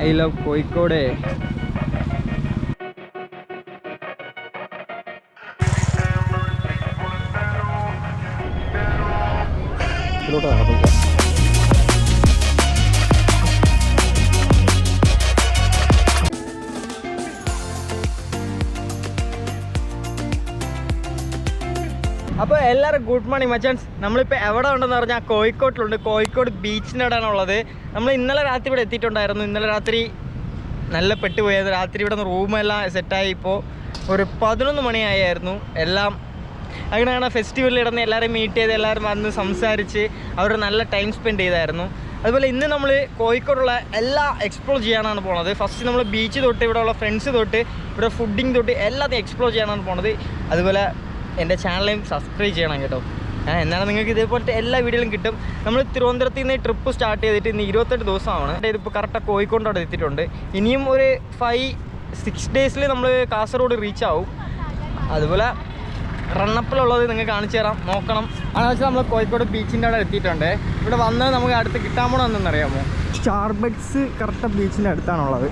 I love Kozhikode. അപ്പോൾ എല്ലാവരും good morning മച്ചാൻസ്. നമ്മളിപ്പോൾ എവിടെ ഉണ്ടെന്ന് പറഞ്ഞാൽ കോഴിക്കോട്ടിലുണ്ട്. കോഴിക്കോട് ബീച്ചിൻ്റെ അവിടെയാണ് ഉള്ളത്. നമ്മൾ ഇന്നലെ രാത്രി ഇവിടെ എത്തിയിട്ടുണ്ടായിരുന്നു. ഇന്നലെ രാത്രി നല്ല പെട്ടുപോയത്. രാത്രി ഇവിടെ നിന്ന് റൂമെല്ലാം സെറ്റായി. ഇപ്പോൾ ഒരു 11 മണിയായിരുന്നു. എല്ലാം അങ്ങനെയാണ് ഫെസ്റ്റിവലിൽ ഇടന്ന് എല്ലാവരും മീറ്റ് ചെയ്ത് എല്ലാവരും വന്ന് സംസാരിച്ച് അവർ നല്ല ടൈം സ്പെൻഡ് ചെയ്തായിരുന്നു. അതുപോലെ ഇന്ന് നമ്മൾ കോഴിക്കോടുള്ള എല്ലാം എക്സ്പ്ലോർ ചെയ്യാനാണ് പോണത്. ഫസ്റ്റ് നമ്മൾ ബീച്ച് തൊട്ട് ഇവിടെയുള്ള ഫ്രണ്ട്സ് തൊട്ട് ഇവിടെ ഫുഡിങ് തൊട്ട് എല്ലാத்தைയും എക്സ്പ്ലോർ ചെയ്യാനാണ് പോണത്. അതുപോലെ എൻ്റെ ചാനലും സബ്സ്ക്രൈബ് ചെയ്യണം കേട്ടോ. എന്നാലും നിങ്ങൾക്ക് ഇതേപോലത്തെ എല്ലാ വീഡിയോയിലും കിട്ടും. നമ്മൾ തിരുവനന്തപുരത്ത് നിന്ന് ട്രിപ്പ് സ്റ്റാർട്ട് ചെയ്തിട്ട് ഇന്ന് 28 ദിവസമാണ്. ഇതിപ്പോൾ കറക്റ്റാണ് കോഴിക്കോട് അവിടെ എത്തിയിട്ടുണ്ട്. ഇനിയും ഒരു 5-6 ഡേയ്സിൽ നമ്മൾ കാസർഗോഡ് റീച്ച് ആവും. അതുപോലെ റണ്ണപ്പിലുള്ളത് നിങ്ങൾക്ക് കാണിച്ചു തരാം, നോക്കണം. അതെന്ന് വെച്ചാൽ നമ്മൾ കോഴിക്കോട് ബീച്ചിൻ്റെ അവിടെ എത്തിയിട്ടുണ്ട്. ഇവിടെ വന്ന് നമുക്ക് അടുത്ത് കിട്ടാൻ പോകണമെന്നറിയാമോ? സ്റ്റാർബക്സ് കറക്റ്റ് ബീച്ചിൻ്റെ അടുത്താണുള്ളത്.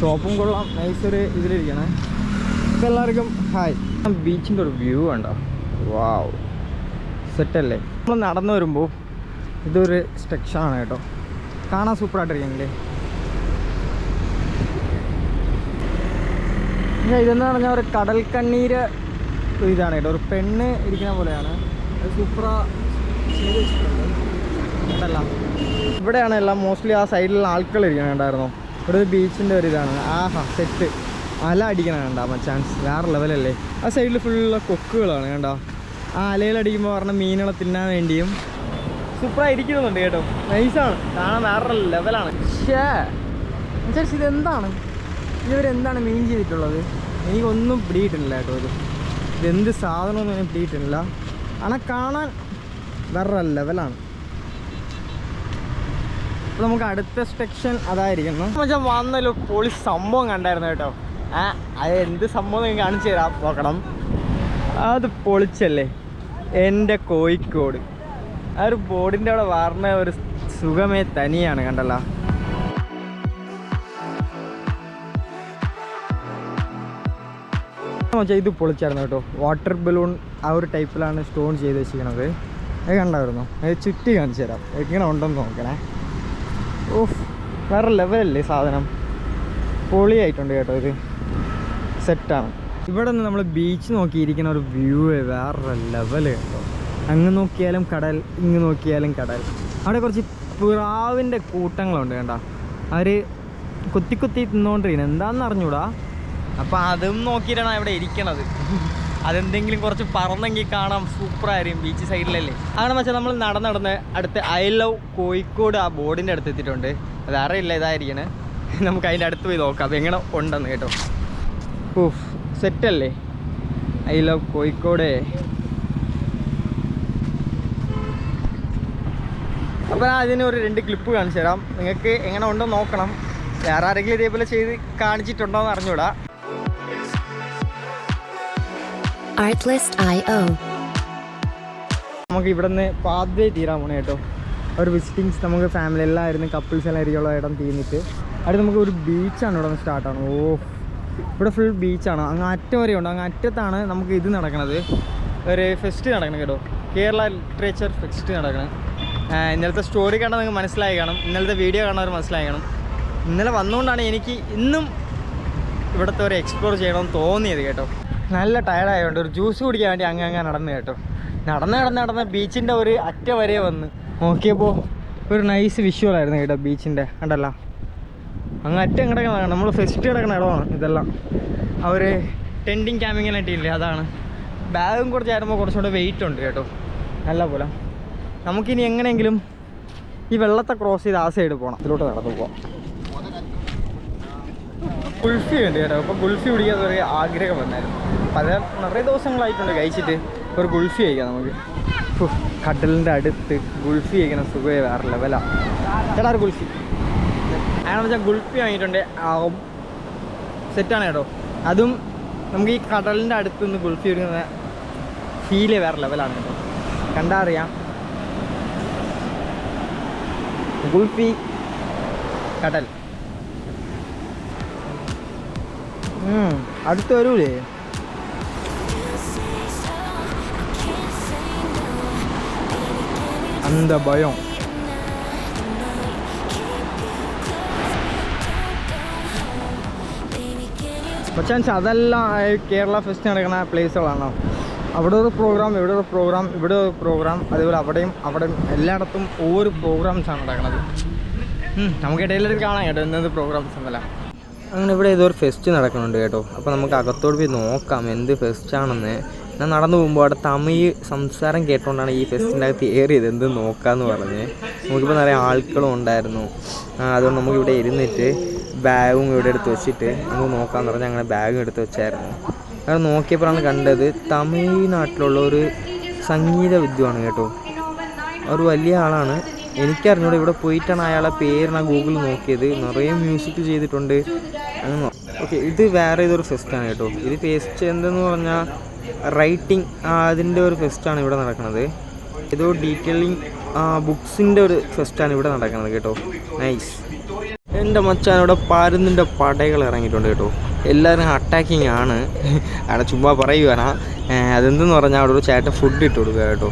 ഷോപ്പും കൊള്ളാം, നൈസൊരു ഇതിലിരിക്കണേ. അപ്പോൾ എല്ലാവർക്കും ഹായ്. ബീച്ചിൻ്റെ ഒരു വ്യൂ ഉണ്ടോ? വാവ്, സെറ്റല്ലേ? നമ്മൾ നടന്നു വരുമ്പോൾ ഇതൊരു സ്ട്രക്ചറാണ് കേട്ടോ, കാണാൻ സൂപ്പറായിട്ടിരിക്കണില്ലേ? ഇതെന്ന് പറഞ്ഞാൽ ഒരു കടൽക്കണ്ണീര് ഇതാണ് കേട്ടോ, ഒരു പെണ്ണ് ഇരിക്കുന്ന പോലെയാണ്. അത് സൂപ്പറാ ചെയ്ത് വെച്ചിട്ടുണ്ട്. ഇവിടെയാണ് എല്ലാം മോസ്റ്റ്ലി ആ സൈഡിലുള്ള ആൾക്കാർ ഇരിക്കണം ഉണ്ടായിരുന്നു. ഇവിടെ ഒരു ബീച്ചിൻ്റെ ഒരു ഇതാണ്. ആഹാ, സെറ്റ്. അല അടിക്കണ കണ്ട മച്ചാൻസ്, വേറെ ലെവലല്ലേ? ആ സൈഡിൽ ഫുള്ള് കൊക്കുകളാണ് കണ്ടോ. ആ അലയിലടിക്കുമ്പോൾ പറഞ്ഞ മീനുകളെ തിന്നാൻ വേണ്ടിയും സൂപ്പറായിരിക്കുന്നുണ്ട് കേട്ടോ. നൈസാണ്, കാണാൻ വേറെ ലെവലാണ്. ഷേ മച്ചാൻസ്, ഇതെന്താണ്? ഇവരെന്താണ് മീൻ ചെയ്തിട്ടുള്ളത്? എനിക്കൊന്നും പിടിയിട്ടില്ല കേട്ടോ. ഇതെന്ത് സാധനമൊന്നും എനിക്ക് പിടിയിട്ടില്ല. ஆனால் കാണാൻ വേറെ ലെവലാണ്. അപ്പോൾ നമുക്ക് അടുത്ത സെക്ഷൻ അതായിരിക്കുന്നു. മച്ചാൻ വന്നല്ലോ പൊളി സംഭവം കണ്ടായിരുന്നു കേട്ടോ. അത് എന്ത് സംഭവം നിങ്ങൾക്ക് കാണിച്ചു തരാം, നോക്കണം. അത് പൊളിച്ചല്ലേ എൻ്റെ കോഴിക്കോട്. ആ ഒരു ബോർഡിൻ്റെ അവിടെ വാർന്ന ഒരു സുഖമേ തനിയാണ്, കണ്ടല്ലോ. ഇത് പൊളിച്ചായിരുന്നു കേട്ടോ. വാട്ടർ ബലൂൺ ആ ഒരു ടൈപ്പിലാണ് സ്റ്റോൺ ചെയ്ത് വെച്ചിരിക്കണത്. അത് കണ്ടായിരുന്നു. അത് ചുറ്റി കാണിച്ചു തരാം എങ്ങനെ ഉണ്ടെന്ന് നോക്കണേ. ഓഫ്, വേറെ ലെവലല്ലേ സാധനം, പൊളിയായിട്ടുണ്ട് കേട്ടോ. ഇത് സെറ്റാണ്. ഇവിടെ നിന്ന് നമ്മൾ ബീച്ച് നോക്കിയിരിക്കുന്ന ഒരു വ്യൂ വേറെ ലെവല് കേട്ടോ. അങ്ങ് നോക്കിയാലും കടൽ, ഇങ്ങ് നോക്കിയാലും കടൽ. അവിടെ കുറച്ച് പ്രാവിൻ്റെ കൂട്ടങ്ങളുണ്ട് കണ്ടോ. അവർ കുത്തി കുത്തി തിന്നുകൊണ്ടിരിക്കുന്നത് എന്താണെന്ന് അറിഞ്ഞൂടാ. അപ്പോൾ അതും നോക്കിയിട്ടാണ് ഇവിടെ ഇരിക്കണത്. അതെന്തെങ്കിലും കുറച്ച് പറന്നെങ്കിൽ കാണാം, സൂപ്പറായിരിക്കും. ബീച്ച് സൈഡിലല്ലേ. അങ്ങനെ വെച്ചാൽ നമ്മൾ നടന്ന് അടുത്ത് ഐ ലവ് കോഴിക്കോട് ആ ബോർഡിൻ്റെ അടുത്ത് എത്തിയിട്ടുണ്ട്. അത് അറിയില്ല, ഇതായിരിക്കണേ. നമുക്ക് അതിൻ്റെ അടുത്ത് പോയി നോക്കാം അത് എങ്ങനെ ഉണ്ടെന്ന് കേട്ടോ. ഓഫ്, സെറ്റല്ലേ? I love Kozhikode. അപ്പോൾ ഞാൻ അതിന് ഒരു 2 ക്ലിപ്പ് കാണിച്ചു തരാം. നിങ്ങൾക്ക് എങ്ങനെ ഉണ്ടെന്ന് നോക്കണം. വേറെ ആരെങ്കിലും ഇതേപോലെ ചെയ്ത് കാണിച്ചിട്ടുണ്ടോ എന്ന് അറിഞ്ഞൂടാ. നമുക്ക് ഇവിടെ നിന്ന് പാത്വേ തീരാൻ പോണേ കേട്ടോ. ഒരു വിസിറ്റിങ്സ് നമുക്ക് ഫാമിലി എല്ലായിരുന്നു, കപ്പിൾസ് എല്ലാം ഇരിക്കുള്ള ഇടം തീർന്നിട്ട് അവിടെ നമുക്ക് ഒരു ബീച്ചാണ് ഇവിടെ നിന്ന് സ്റ്റാർട്ടാണ്. ഓ, ഇവിടെ ഫുൾ ബീച്ചാണ്. അങ്ങ് അറ്റം വരെ ഉണ്ട്. അങ്ങ് അറ്റത്താണ് നമുക്ക് ഇത് നടക്കുന്നത്, ഒരു ഫെസ്റ്റ് നടക്കണം കേട്ടോ. കേരള ലിറ്ററേച്ചർ ഫെസ്റ്റ് നടക്കണം. ഇന്നലത്തെ സ്റ്റോറി കണ്ടാൽ നിങ്ങൾക്ക് മനസ്സിലായി കാണും, ഇന്നലത്തെ വീഡിയോ കാണുന്നവർ മനസ്സിലായി കാണും. ഇന്നലെ വന്നുകൊണ്ടാണ് എനിക്ക് ഇന്നും ഇവിടുത്തെ ഒരു എക്സ്പ്ലോർ ചെയ്യണമെന്ന് തോന്നിയത് കേട്ടോ. നല്ല ടയർഡായതുകൊണ്ട് ഒരു ജ്യൂസ് കുടിക്കാൻ വേണ്ടി അങ്ങ് നടന്ന് കേട്ടോ. നടന്ന് ബീച്ചിൻ്റെ ഒരു അറ്റം വരെ വന്ന് നോക്കിയപ്പോൾ ഒരു നൈസ് വിഷ്വലായിരുന്നു കേട്ടോ ബീച്ചിൻ്റെ. കണ്ടല്ലോ, അങ്ങ് അറ്റം കിടക്കുന്ന നമ്മൾ ഫെസ്റ്റ് കിടക്കുന്ന ഇടമാണ് ഇതെല്ലാം. ആ ഒരു ടെൻറ്റിങ് ക്യാമ്പിങ്ങിനായിട്ട് ഇല്ലേ, അതാണ്. ബാഗും കുറച്ച് ആയിരുമ്പോൾ കുറച്ചുകൂടെ വെയിറ്റ് ഉണ്ട് കേട്ടോ, നല്ല പോലെ. നമുക്കിനി എങ്ങനെയെങ്കിലും ഈ വെള്ളത്തെ ക്രോസ് ചെയ്ത് ആ സൈഡ് പോകണം. ഇതിലോട്ട് നടന്നു പോവാം. ഗുൾഫി ഉണ്ട് കേട്ടോ. അപ്പോൾ ഗുൾഫി കുടിക്കാത്ത ഒരു ആഗ്രഹം വന്നായിരുന്നു. നിറയെ ദിവസങ്ങളായിട്ടുണ്ട് കഴിച്ചിട്ട്. ഒരു ഗുൾഫി കഴിക്കാം നമുക്ക്. കടലിൻ്റെ അടുത്ത് ഗുൾഫി കഴിക്കുന്ന സുഖമേ വേറെ ലെവലാണ്. ചേട്ടാ ഒരു ഗുൾഫി. അങ്ങനെ വെച്ചാൽ ഗുൾഫി വാങ്ങിയിട്ടുണ്ട്. സെറ്റാണ് കേട്ടോ. അതും നമുക്ക് ഈ കടലിൻ്റെ അടുത്ത് നിന്ന് ഗുൾഫി കുടിക്കുന്ന ഫീല് വേറെ ലെവലാണ് കേട്ടോ. കണ്ടാ അറിയാം. ഗുൾഫി, കടൽ, അടുത്ത് വരൂലേ? അന്ത ഭയം. പക്ഷേ അതെല്ലാം കേരള ഫെസ്റ്റ് നടക്കുന്ന പ്ലേസുകളാണോ? അവിടെ ഒരു പ്രോഗ്രാം, ഇവിടെ ഒരു പ്രോഗ്രാം, ഇവിടെ ഒരു പ്രോഗ്രാം, അതേപോലെ അവിടെയും എല്ലായിടത്തും ഓരോ പ്രോഗ്രാംസാണ് നടക്കുന്നത്. നമുക്ക് ഇടയിലൊരു കാണാം കേട്ടോ എന്നത് പ്രോഗ്രാംസ് എന്നല്ല. അങ്ങനെ ഇവിടെ ഏതോ ഒരു ഫെസ്റ്റ് നടക്കുന്നുണ്ട് കേട്ടോ. അപ്പോൾ നമുക്ക് അകത്തോട്ട് പോയി നോക്കാം എന്ത് ഫെസ്റ്റാണെന്ന്. ഞാൻ നടന്നു പോകുമ്പോൾ അവിടെ തമിഴ് സംസാരം കേട്ടുകൊണ്ടാണ് ഈ ഫെസ്റ്റിൻ്റെ അകത്ത് ഏറിയത് എന്ത് നോക്കാമെന്ന് പറഞ്ഞ്. നമുക്കിപ്പോൾ നിറയെ ആൾക്കളും ഉണ്ടായിരുന്നു. അതുകൊണ്ട് നമുക്കിവിടെ ഇരുന്നിട്ട് ബാഗും ഇവിടെ എടുത്ത് വെച്ചിട്ട് നമുക്ക് നോക്കാമെന്ന് പറഞ്ഞാൽ അങ്ങനെ ബാഗും എടുത്ത് വെച്ചായിരുന്നു. അങ്ങനെ നോക്കിയപ്പോഴാണ് കണ്ടത് തമിഴ്നാട്ടിലുള്ള ഒരു സംഗീത വിദ്വാണ് കേട്ടോ. ഒരു വലിയ ആളാണ്. എനിക്കറിഞ്ഞൂടെ, ഇവിടെ പോയിട്ടാണ് അയാളെ പേര് ഞാൻ ഗൂഗിളിൽ നോക്കിയത്. നിറയെ മ്യൂസിക് ചെയ്തിട്ടുണ്ട്. അങ്ങനെ ഓക്കെ, ഇത് വേറെ ഏതൊരു ഫെസ്റ്റാണ് കേട്ടോ. ഇത് ഫെസ്റ്റ് എന്തെന്ന് പറഞ്ഞാൽ റൈറ്റിംഗ് അതിൻ്റെ ഒരു ഫെസ്റ്റാണ് ഇവിടെ നടക്കുന്നത്. ഏതോ ഡീറ്റെയിലിംഗ് ബുക്സിൻ്റെ ഒരു ഫെസ്റ്റാണ് ഇവിടെ നടക്കുന്നത് കേട്ടോ. നൈസ്. എൻ്റെ മച്ചാൻ ഇവിടെ പരുന്നിൻ്റെ പടകൾ ഇറങ്ങിയിട്ടുണ്ട് കേട്ടോ. എല്ലാവരും അറ്റാക്കിങ് ആണ്. അവിടെ ചുമ്മാ പറയുവാനാ. അതെന്തെന്ന് പറഞ്ഞാൽ അവിടെ ഒരു ചേട്ടൻ ഫുഡ് ഇട്ട് കൊടുക്കുക കേട്ടോ.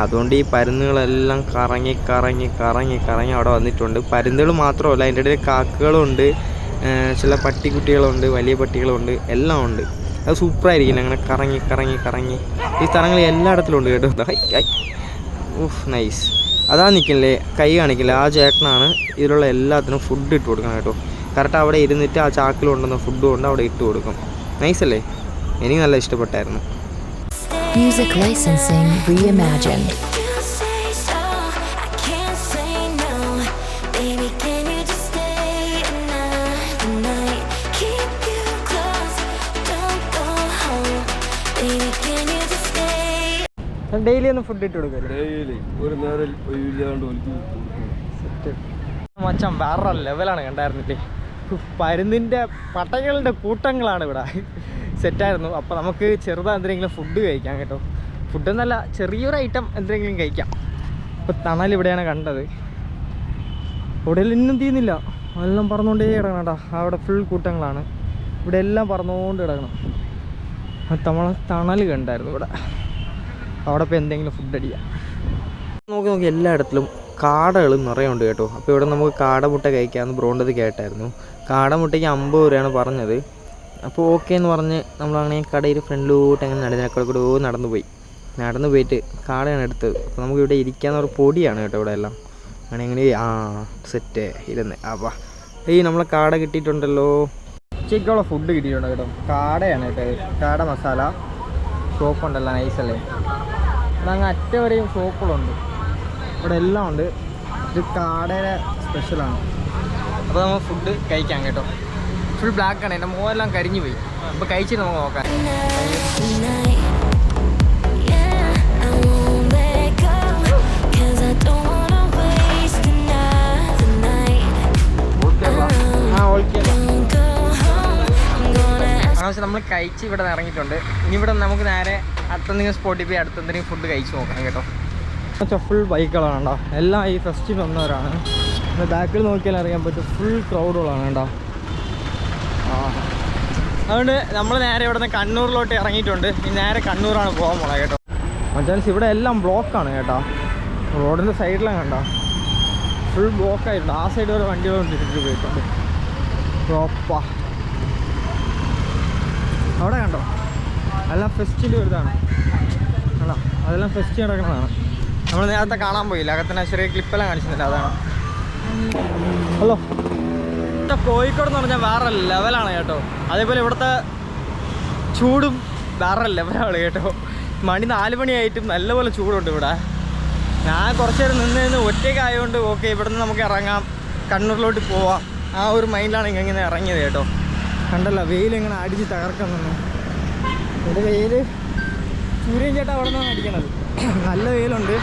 അതുകൊണ്ട് ഈ പരുന്നുകളെല്ലാം കറങ്ങി കറങ്ങി കറങ്ങി കറങ്ങി അവിടെ വന്നിട്ടുണ്ട്. പരുന്നുകൾ മാത്രമല്ല, അതിൻ്റെ ഇടയിൽ കാക്കകളുണ്ട്, ചില പട്ടിക്കുട്ടികളുണ്ട്, വലിയ പട്ടികളുണ്ട്, എല്ലാം ഉണ്ട്. അത് സൂപ്പറായിരിക്കില്ല അങ്ങനെ കറങ്ങി കറങ്ങി കറങ്ങി. ഈ സ്ഥലങ്ങൾ എല്ലായിടത്തിലും ഉണ്ട് കേട്ടോ. High of nice. അതാ നിൽക്കില്ലേ, കൈ കാണിക്കില്ല, ആ ചേട്ടനാണ് ഇതിലുള്ള എല്ലാത്തിനും ഫുഡ് ഇട്ട് കൊടുക്കണം കേട്ടോ. കറക്റ്റ് അവിടെ ഇരുന്നിട്ട് ആ ചാക്കിൽ കൊണ്ടുവന്ന ഫുഡ് കൊണ്ട് അവിടെ ഇട്ട് കൊടുക്കും. നൈസല്ലേ? എനിക്ക് നല്ല ഇഷ്ടപ്പെട്ടായിരുന്നു. Music licensing reimagined. ഡെയിലി ഒന്ന് ഫുഡ് ഇട്ട് കൊടുക്കും. മച്ചാൻ വേറെ ലെവലാണ് കണ്ടായിരുന്നില്ലേ. പരുന്നിൻ്റെ പട്ടകളുടെ കൂട്ടങ്ങളാണ് ഇവിടെ. സെറ്റായിരുന്നു. അപ്പോൾ നമുക്ക് ചെറുതാ എന്തെങ്കിലും ഫുഡ് കഴിക്കാം കേട്ടോ. ഫുഡെന്നല്ല, ചെറിയൊരു ഐറ്റം എന്തെങ്കിലും കഴിക്കാം. ഇപ്പോൾ തണലിവിടെയാണ് കണ്ടത്. ഇവിടെ ഇന്നും തീരുന്നില്ല, എല്ലാം പറന്നുകൊണ്ടേ കിടക്കണം കേട്ടോ. അവിടെ ഫുൾ കൂട്ടങ്ങളാണ്. ഇവിടെ എല്ലാം പറന്നുകൊണ്ട് കിടക്കണം. തണൽ കണ്ടായിരുന്നു ഇവിടെ. അവിടെ ഇപ്പോൾ എന്തെങ്കിലും ഫുഡ് അടിക്കാം. നോക്കി എല്ലായിടത്തിലും കാടകളും നിറയെ ഉണ്ട് കേട്ടോ. അപ്പോൾ ഇവിടെ നമുക്ക് കാടമുട്ട കഴിക്കാമെന്ന് ബ്രോണ്ടത് കേട്ടായിരുന്നു. കാടമുട്ടയ്ക്ക് 50 രൂപയാണ് പറഞ്ഞത്. അപ്പോൾ ഓക്കെ എന്ന് പറഞ്ഞ് നമ്മളങ്ങനെ കടയിൽ ഫ്രണ്ടിലോട്ട് അങ്ങനെ നടന്നേക്കൂടെ നടന്നു പോയിട്ട് കാടയാണ് എടുത്തത്. അപ്പോൾ നമുക്ക് ഇവിടെ ഇരിക്കാന്ന് പറഞ്ഞ പൊടിയാണ് കേട്ടോ ഇവിടെ എല്ലാം. അങ്ങനെ സെറ്റ് ഇരുന്ന്. അപ്പോൾ നമ്മളെ കാട കിട്ടിയിട്ടുണ്ടല്ലോ. ഉച്ചയ്ക്കുള്ള ഫുഡ് കിട്ടിയിട്ടുണ്ട് കേട്ടോ. കാടയാണ് കേട്ടോ. കാട മസാല ഷോപ്പുണ്ടല്ലോ, നൈസല്ലേ. അതങ്ങ് അറ്റവരെയും ഷോപ്പുകളുണ്ട്. ഇവിടെ എല്ലാം ഉണ്ട്. ഇത് കാടയുടെ സ്പെഷ്യലാണ്. അപ്പോൾ നമ്മൾ ഫുഡ് കഴിക്കാം കേട്ടോ. ഫുൾ ബ്ലാക്കാണ്, എൻ്റെ മുഖമെല്ലാം കരിഞ്ഞു പോയി. അപ്പോൾ കഴിച്ചിട്ട് നമുക്ക് നോക്കാം. പക്ഷെ നമ്മൾ കഴിച്ച് ഇവിടെ ഇറങ്ങിയിട്ടുണ്ട്. ഇനി ഇവിടെ നമുക്ക് നേരെ അടുത്തെന്തെങ്കിലും സ്പോട്ടിൽ പോയി അടുത്തെന്തെങ്കിലും ഫുഡ് കഴിച്ച് നോക്കാം കേട്ടോ. ഫുൾ ബൈക്കുകളാണ് കേട്ടോ. എല്ലാം ഈ ഫെസ്റ്റിന് വന്നവരാണ്. ബാക്കിൽ നോക്കിയാൽ അറിയാൻ പറ്റും, ഫുൾ ക്രൗഡുകളാണ് കേട്ടോ. അതുകൊണ്ട് നമ്മൾ നേരെ ഇവിടെ നിന്ന് കണ്ണൂരിലോട്ട് ഇറങ്ങിയിട്ടുണ്ട്. ഇനി നേരെ കണ്ണൂരാണ് പോകാൻ പോണത് കേട്ടോ. മച്ചാൻസ് ഇവിടെ എല്ലാം ബ്ലോക്കാണ് കേട്ടോ. റോഡിൻ്റെ സൈഡിലാണ് കണ്ടോ, ഫുൾ ബ്ലോക്കായിട്ടുണ്ട്. ആ സൈഡ് വരെ വണ്ടികൾ കൊണ്ടിട്ട് പോയിട്ടുണ്ട്. പ്രോപ്പാ അവിടെ കണ്ടോ, അതെല്ലാം ഫെസ്റ്റിൻ്റെ ഒരു ഇതാണ് കേട്ടോ. അതെല്ലാം ഫെസ്റ്റ് നടക്കുന്നതാണ്. നമ്മൾ നേരത്തെ കാണാൻ പോയില്ല, അകത്തന്നെ ചെറിയ ക്ലിപ്പെല്ലാം കാണിച്ചില്ല. അതാണ്. ഹലോ, കോഴിക്കോട് എന്ന് പറഞ്ഞാൽ വേറെ ലെവലാണ് കേട്ടോ. അതേപോലെ ഇവിടുത്തെ ചൂടും വേറെ ലെവലാണ് കേട്ടോ. മണി 4 മണിയായിട്ടും നല്ലപോലെ ചൂടുണ്ട് ഇവിടെ. ഞാൻ കുറച്ച് നേരം നിന്ന് ഒറ്റയ്ക്കായതുകൊണ്ട് ഓക്കെ ഇവിടെ നിന്ന് നമുക്ക് ഇറങ്ങാം, കണ്ണൂരിലോട്ട് പോവാം, ആ ഒരു മൈൻഡിലാണ് ഇങ്ങനെ ഇറങ്ങിയത് കേട്ടോ. കണ്ടല്ലോ വെയിലിങ്ങനെ അടിച്ച് തകർക്കുന്നു. ഇവിടെ വെയിൽ സൂര്യൻ ചേട്ടാ അവിടെ നിന്നാണ് അടിക്കണത്. നല്ല വെയിലുണ്ട്.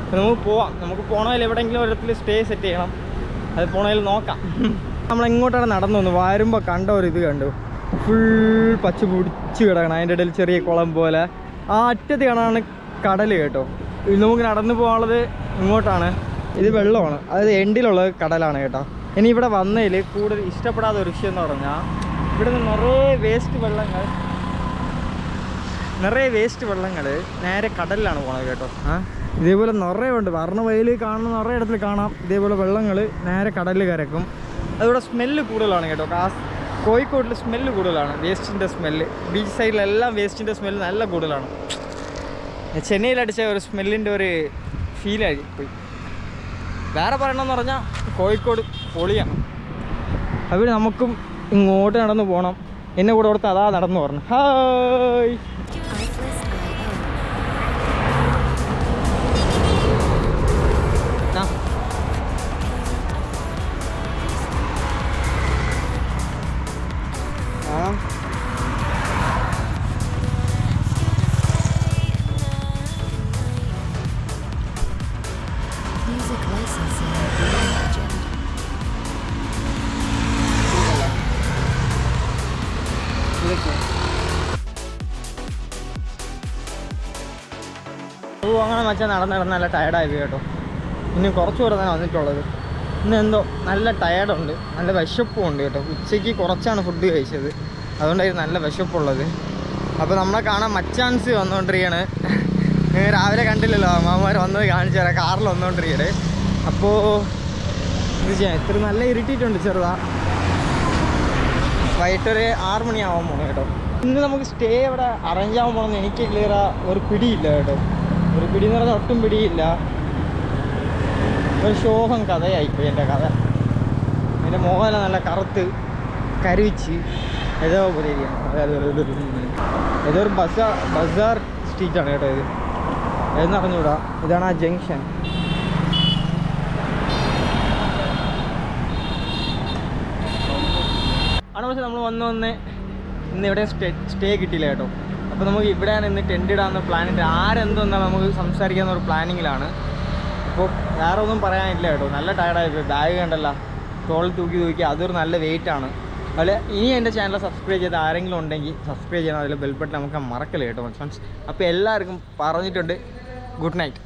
അപ്പോൾ നമുക്ക് പോവാം. നമുക്ക് പോകണമെങ്കിൽ എവിടെയെങ്കിലും ഒരിടത്തിൽ സ്റ്റേ സെറ്റ് ചെയ്യണം. അത് പോകണമെങ്കിൽ നോക്കാം. നമ്മളെങ്ങോട്ടാണ് നടന്നു വന്നു. വരുമ്പോൾ കണ്ട ഒരു ഇത് കണ്ടു, ഫുൾ പച്ച പിടിച്ച് കിടക്കണം. അതിൻ്റെ ഇടയിൽ ചെറിയ കുളം പോലെ. ആ അറ്റത്ത് കാണാണ് കടൽ കേട്ടോ. ഇത് നമുക്ക് നടന്നു പോകാനുള്ളത് ഇങ്ങോട്ടാണ്. ഇത് വെള്ളമാണ്, അതായത് എൻഡിലുള്ളത് കടലാണ് കേട്ടോ. ഇനി ഇവിടെ വന്നതിൽ കൂടുതൽ ഇഷ്ടപ്പെടാത്ത ഒരു വിഷയം എന്ന് പറഞ്ഞാൽ ഇവിടുന്ന് നിറയെ വേസ്റ്റ് വെള്ളങ്ങൾ നേരെ കടലിലാണ് പോകുന്നത് കേട്ടോ. ഇതേപോലെ നിറയെ ഉണ്ട്, വർണ്ണ വയൽ കാണുന്ന നിറയെ ഇടത്തിൽ കാണാം. ഇതേപോലെ വെള്ളങ്ങൾ നേരെ കടലിൽ കരക്കും. അതിവിടെ സ്മെല്ല് കൂടുതലാണ് കേട്ടോ. കോഴിക്കോട്ടിൽ സ്മെല്ല് കൂടുതലാണ്, വേസ്റ്റിൻ്റെ സ്മെല്ല്. ബീച്ച് സൈഡിലെല്ലാം വേസ്റ്റിൻ്റെ സ്മെല്ല് നല്ല കൂടുതലാണ്. ചെന്നൈയിലടിച്ച ഒരു സ്മെല്ലിൻ്റെ ഒരു ഫീലായി പോയി. വേറെ പറയണമെന്ന് പറഞ്ഞാൽ കോഴിക്കോട് പൊളിയാണ്. അവിടെ നമുക്കും ഇങ്ങോട്ട് നടന്ന് പോകണം. എന്നെ കൂടെ കൊടുത്ത് അതാ നടന്നു പറഞ്ഞു. Hi Music licensing reimagined. അങ്ങനെ മച്ചാൻ നടന്ന് നല്ല ടയർഡായി പോയി കേട്ടോ. ഇനി കുറച്ച് ദൂരം തന്നെ വന്നിട്ടുള്ളത്. ഇന്ന് എന്തോ നല്ല ടയർഡുണ്ട്, നല്ല വിശപ്പും ഉണ്ട് കേട്ടോ. ഉച്ചയ്ക്ക് കുറച്ചാണ് ഫുഡ് കഴിച്ചത്, അതുകൊണ്ടായിരുന്നു നല്ല വിശപ്പുള്ളത്. അപ്പോൾ നമ്മളെ കാണാൻ മച്ചാൻസ് വന്നുകൊണ്ടിരിക്കുകയാണ്. രാവിലെ കണ്ടില്ലല്ലോ, അമ്മമാർ വന്നത് കാണിച്ചു തരാം. കാറിൽ വന്നുകൊണ്ടിരിക്കണേ. അപ്പോൾ ഇത് ചെയ്യാം. ഇത്ര നല്ല ഇറിറ്റേറ്റുണ്ട് ചെറുതാ. വൈകിട്ടൊരു 6 മണിയാവാൻ പോകണം കേട്ടോ. ഇന്ന് നമുക്ക് സ്റ്റേ ഇവിടെ അറേഞ്ച് ആവാൻ പോകണമെന്ന് എനിക്ക് ക്ലിയർ ഒരു പിടിയില്ല കേട്ടോ. ഒരു പിടി എന്ന് പറഞ്ഞാൽ ഒട്ടും പിടിയില്ല. ഒരു ശോകം കഥയായിപ്പോയി എൻ്റെ കഥ. എൻ്റെ മുഖമെല്ലാം നല്ല കറുത്ത് കരുവിച്ച് ഏതോ പോലെ ഏതോ ഒരു ബസാർ സ്ട്രീറ്റാണ് കേട്ടോ ഇത്. ഏതെന്ന് അറിഞ്ഞൂടാ. ഇതാണ് ആ ജംഗ്ഷൻ. ആണ്. പക്ഷെ നമ്മൾ വന്ന് ഇന്ന് ഇവിടെ സ്റ്റേ കിട്ടിയില്ല കേട്ടോ. അപ്പോൾ നമുക്ക് ഇവിടെയാണ് ഇന്ന് ടെൻ്റ് ഇടാമെന്ന് പ്ലാനിട്ട് ആരെന്തെന്നാണ് നമുക്ക് സംസാരിക്കാവുന്ന ഒരു പ്ലാനിങ്ങിലാണ്. അപ്പോൾ വേറെ ഒന്നും പറയാനില്ല കേട്ടോ. നല്ല ടയർഡായിപ്പോയി. ബാഗ് കണ്ടല്ല, തോളിൽ തൂക്കി അതൊരു നല്ല വെയിറ്റാണ്. അതിൽ ഇനി എൻ്റെ ചാനൽ സബ്സ്ക്രൈബ് ചെയ്ത് ആരെങ്കിലും ഉണ്ടെങ്കിൽ സബ്സ്ക്രൈബ് ചെയ്യണം. അതിൽ ബെൽ ബട്ടൺ നമുക്ക് മറക്കല്ലേ കേട്ടോ ഫ്രണ്ട്സ്. അപ്പോൾ എല്ലാവർക്കും പറഞ്ഞിട്ടുണ്ട് ഗുഡ് നൈറ്റ്.